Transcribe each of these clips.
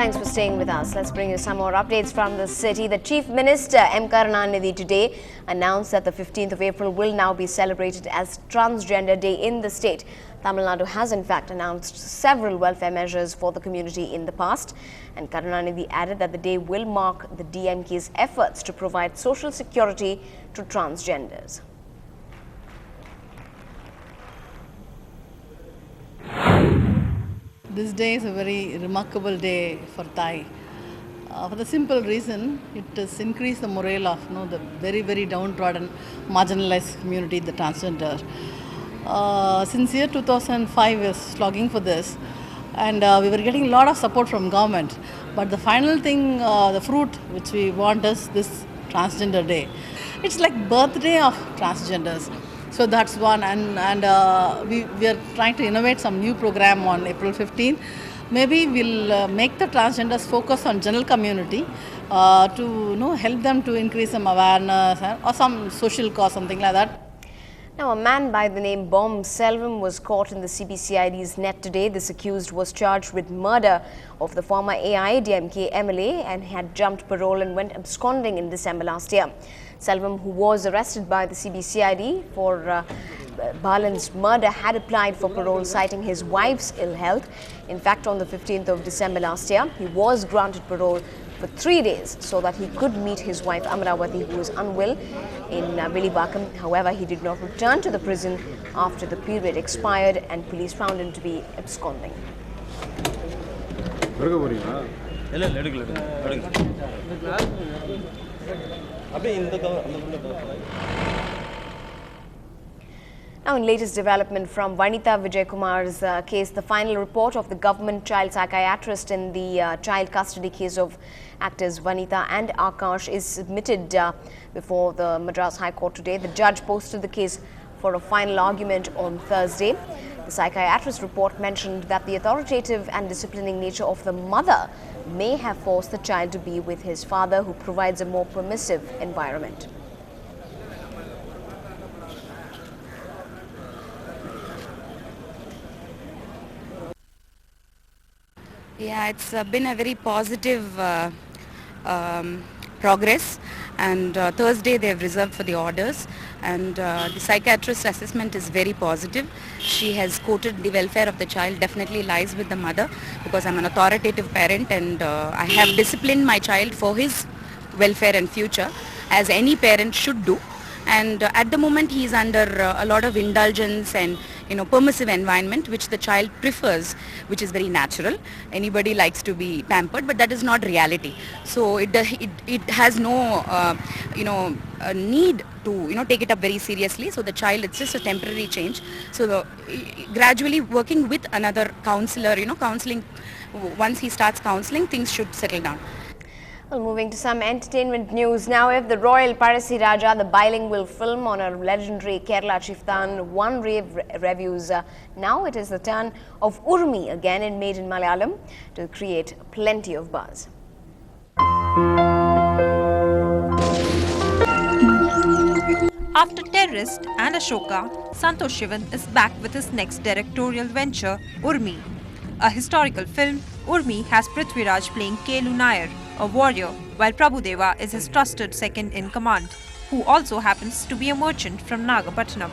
Thanks for staying with us. Let's bring you some more updates from the city. The Chief Minister M. Karunanidhi today announced that the 15th of April will now be celebrated as Transgender Day in the state. Tamil Nadu has in fact announced several welfare measures for the community in the past, and Karunanidhi added that the day will mark the DMK's efforts to provide social security to transgenders. This day is a very remarkable day for Thai. For the simple reason, it has increased the morale of the very downtrodden, marginalized community, the transgender. Since year 2005, we were slogging for this, and we were getting a lot of support from government. But the final thing, the fruit which we want is this Transgender Day. It's like birthday of transgenders. So that's one, and we are trying to innovate some new program on April 15th. Maybe we'll make the transgenders focus on general community to help them to increase some awareness or some social cause, something like that. Now, a man by the name Bom Selvam was caught in the CBCID's net today. This accused was charged with murder of the former AIADMK MLA and had jumped parole and went absconding in December last year. Selvam, who was arrested by the CBCID for Balan's murder, had applied for parole citing his wife's ill health. In fact, on the 15th of December last year, he was granted parole for 3 days so that he could meet his wife Amravati, who was unwell in Vilibakam. However, he did not return to the prison after the period expired, and police found him to be absconding. Now, in latest development from Vanitha Vijaykumar's case, the final report of the government child psychiatrist in the child custody case of actors Vanitha and Akash is submitted before the Madras High Court today. The judge posted the case for a final argument on Thursday. The psychiatrist report mentioned that the authoritative and disciplining nature of the mother may have forced the child to be with his father, who provides a more permissive environment. Yeah, it's been a very positive progress, and Thursday they have reserved for the orders, and the psychiatrist's assessment is very positive. She has quoted the welfare of the child definitely lies with the mother, because I'm an authoritative parent and I have disciplined my child for his welfare and future, as any parent should do. And at the moment he is under a lot of indulgence and permissive environment, which the child prefers, which is very natural. Anybody likes to be pampered, but that is not reality. So it has no need to take it up very seriously. So the child, it's just a temporary change. So gradually working with another counselor, counseling, once he starts counseling, things should settle down. Well, moving to some entertainment news now. If the Royal Parasi Raja, the bilingual film on a legendary Kerala chieftain, won rave reviews, now it is the turn of Urmi again in made in Malayalam to create plenty of buzz. After Terrorist and Ashoka, Santosh Shivan is back with his next directorial venture, Urmi. A historical film, Urmi has Prithviraj playing Kelu Nair, a warrior, while Prabhudeva is his trusted second-in-command, who also happens to be a merchant from Nagapattinam.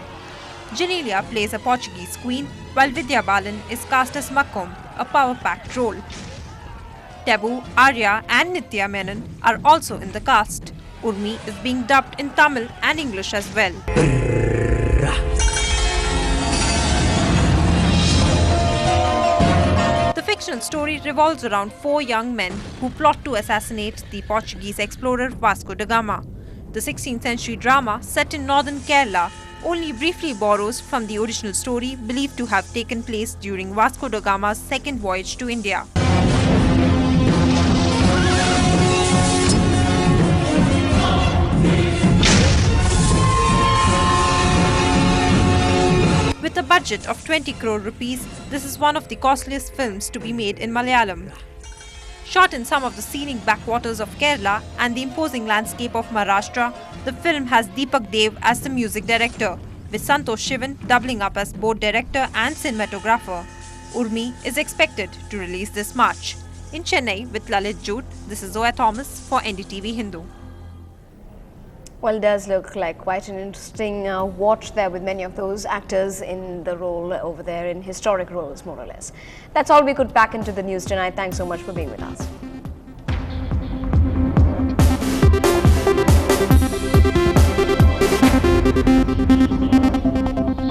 Genelia plays a Portuguese queen, while Vidya Balan is cast as Makkom, a power-packed role. Tabu, Arya and Nitya Menon are also in the cast. Urmi is being dubbed in Tamil and English as well. The fictional story revolves around 4 young men who plot to assassinate the Portuguese explorer Vasco da Gama. The 16th century drama, set in northern Kerala, only briefly borrows from the original story believed to have taken place during Vasco da Gama's second voyage to India. With a budget of 20 crore rupees, this is one of the costliest films to be made in Malayalam. Shot in some of the scenic backwaters of Kerala and the imposing landscape of Maharashtra, the film has Deepak Dev as the music director, with Santosh Shivan doubling up as both director and cinematographer. Urmi is expected to release this March. In Chennai with Lalit Jute, this is Zoya Thomas for NDTV Hindu. Well, it does look like quite an interesting watch there with many of those actors in the role over there in historic roles, more or less. That's all we could pack into the news tonight. Thanks so much for being with us.